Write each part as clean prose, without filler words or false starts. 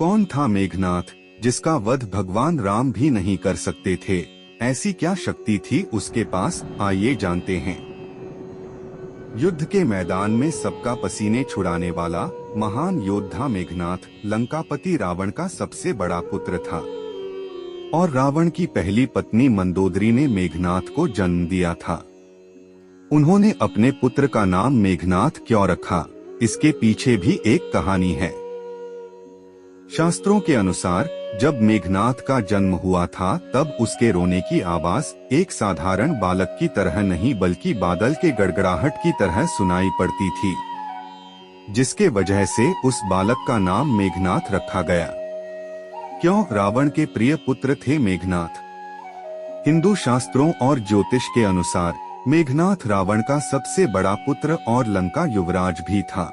कौन था मेघनाथ, जिसका वध भगवान राम भी नहीं कर सकते थे? ऐसी क्या शक्ति थी उसके पास, आइए जानते हैं। युद्ध के मैदान में सबका पसीने छुड़ाने वाला महान योद्धा मेघनाथ लंकापति रावण का सबसे बड़ा पुत्र था और रावण की पहली पत्नी मंदोदरी ने मेघनाथ को जन्म दिया था। उन्होंने अपने पुत्र का नाम मेघनाथ क्यों रखा, इसके पीछे भी एक कहानी है। शास्त्रों के अनुसार जब मेघनाथ का जन्म हुआ था तब उसके रोने की आवाज एक साधारण बालक की तरह नहीं बल्कि बादल के गड़गड़ाहट की तरह सुनाई पड़ती थी, जिसके वजह से उस बालक का नाम मेघनाथ रखा गया। क्यों? रावण के प्रिय पुत्र थे मेघनाथ। हिंदू शास्त्रों और ज्योतिष के अनुसार मेघनाथ रावण का सबसे बड़ा पुत्र और लंका युवराज भी था,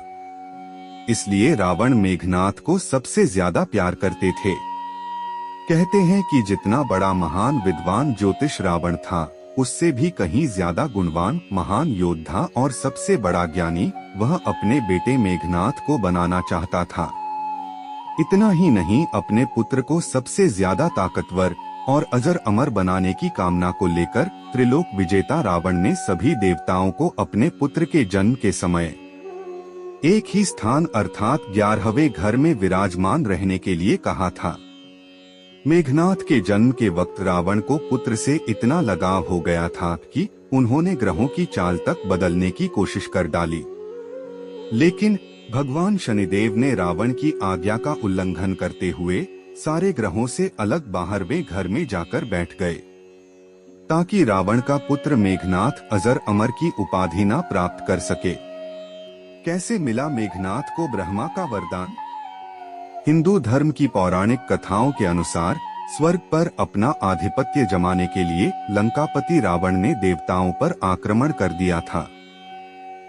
इसलिए रावण मेघनाथ को सबसे ज्यादा प्यार करते थे। कहते हैं कि जितना बड़ा महान विद्वान ज्योतिष रावण था, उससे भी कहीं ज्यादा गुणवान महान योद्धा और सबसे बड़ा ज्ञानी वह अपने बेटे मेघनाथ को बनाना चाहता था। इतना ही नहीं, अपने पुत्र को सबसे ज्यादा ताकतवर और अजर अमर बनाने की कामना को लेकर त्रिलोक विजेता रावण ने सभी देवताओं को अपने पुत्र के जन्म के समय एक ही स्थान अर्थात 11वें घर में विराजमान रहने के लिए कहा था। मेघनाथ के जन्म के वक्त रावण को पुत्र से इतना लगाव हो गया था कि उन्होंने ग्रहों की चाल तक बदलने की कोशिश कर डाली, लेकिन भगवान शनिदेव ने रावण की आज्ञा का उल्लंघन करते हुए सारे ग्रहों से अलग 12वें घर में जाकर बैठ गए, ताकि रावण का पुत्र मेघनाथ अजर अमर की उपाधि न प्राप्त कर सके। कैसे मिला मेघनाथ को ब्रह्मा का वरदान? हिंदू धर्म की पौराणिक कथाओं के अनुसार स्वर्ग पर अपना आधिपत्य जमाने के लिए लंकापति रावण ने देवताओं पर आक्रमण कर दिया था।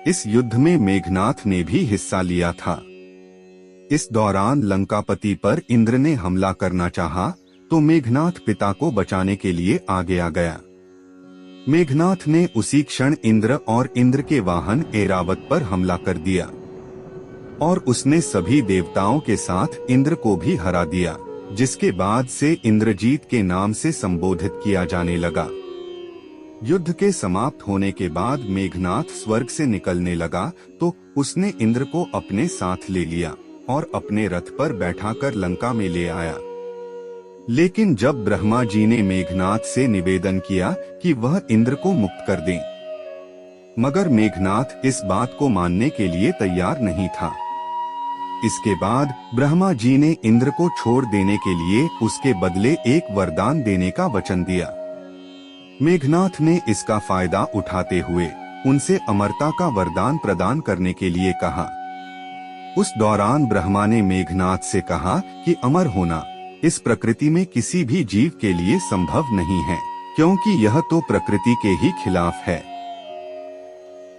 इस युद्ध में मेघनाथ ने भी हिस्सा लिया था। इस दौरान लंकापति पर इंद्र ने हमला करना चाहा, तो मेघनाथ पिता को बचाने के लिए आगे आ गया। मेघनाथ ने उसी क्षण इंद्र और इंद्र के वाहन ऐरावत पर हमला कर दिया और उसने सभी देवताओं के साथ इंद्र को भी हरा दिया, जिसके बाद से इंद्रजीत के नाम से संबोधित किया जाने लगा। युद्ध के समाप्त होने के बाद मेघनाथ स्वर्ग से निकलने लगा तो उसने इंद्र को अपने साथ ले लिया और अपने रथ पर बैठाकर लंका में ले आया। लेकिन जब ब्रह्मा जी ने मेघनाथ से निवेदन किया कि वह इंद्र को मुक्त कर दें, मगर मेघनाथ इस बात को मानने के लिए तैयार नहीं था। इसके बाद ब्रह्मा जी ने इंद्र को छोड़ देने के लिए उसके बदले एक वरदान देने का वचन दिया। मेघनाथ ने इसका फायदा उठाते हुए उनसे अमरता का वरदान प्रदान करने के लिए कहा। उस दौरान ब्रह्मा ने मेघनाथ से कहा कि अमर होना इस प्रकृति में किसी भी जीव के लिए संभव नहीं है, क्योंकि यह तो प्रकृति के ही खिलाफ है।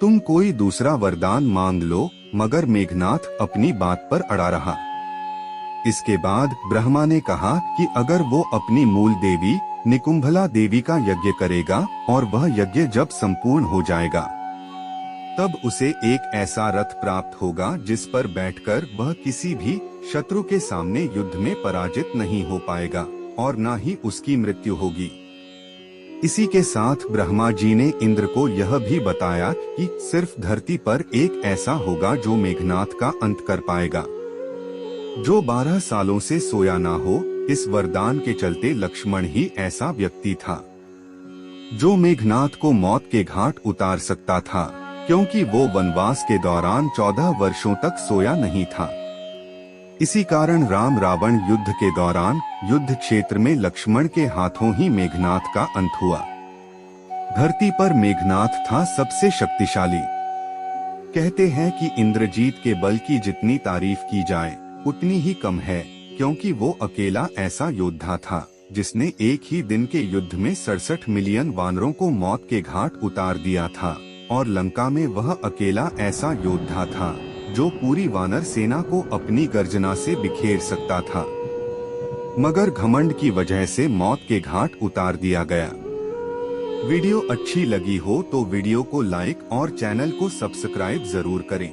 तुम कोई दूसरा वरदान मांग लो, मगर मेघनाथ अपनी बात पर अड़ा रहा। इसके बाद ब्रह्मा ने कहा कि अगर वो अपनी मूल देवी निकुंभला देवी का यज्ञ करेगा और वह यज्ञ जब संपूर्ण हो जाएगा, तब उसे एक ऐसा रथ प्राप्त होगा जिस पर बैठकर वह किसी भी शत्रु के सामने युद्ध में पराजित नहीं हो पाएगा और न ही उसकी मृत्यु होगी। इसी के साथ ब्रह्मा जी ने इंद्र को यह भी बताया कि सिर्फ धरती पर एक ऐसा होगा जो मेघनाथ का अंत कर पाएगा, जो 12 सालों से सोया ना हो। इस वरदान के चलते लक्ष्मण ही ऐसा व्यक्ति था जो मेघनाथ को मौत के घाट उतार सकता था, क्योंकि वो वनवास के दौरान 14 वर्षों तक सोया नहीं था। इसी कारण राम रावण युद्ध के दौरान युद्ध क्षेत्र में लक्ष्मण के हाथों ही मेघनाथ का अंत हुआ। धरती पर मेघनाथ था सबसे शक्तिशाली। कहते हैं कि इंद्रजीत के बल की जितनी तारीफ की जाए उतनी ही कम है, क्योंकि वो अकेला ऐसा योद्धा था जिसने एक ही दिन के युद्ध में 67 मिलियन वानरों को मौत के घाट उतार दिया था और लंका में वह अकेला ऐसा योद्धा था जो पूरी वानर सेना को अपनी गर्जना से बिखेर सकता था, मगर घमंड की वजह से मौत के घाट उतार दिया गया। वीडियो अच्छी लगी हो तो वीडियो को लाइक और चैनल को सब्सक्राइब जरूर करें।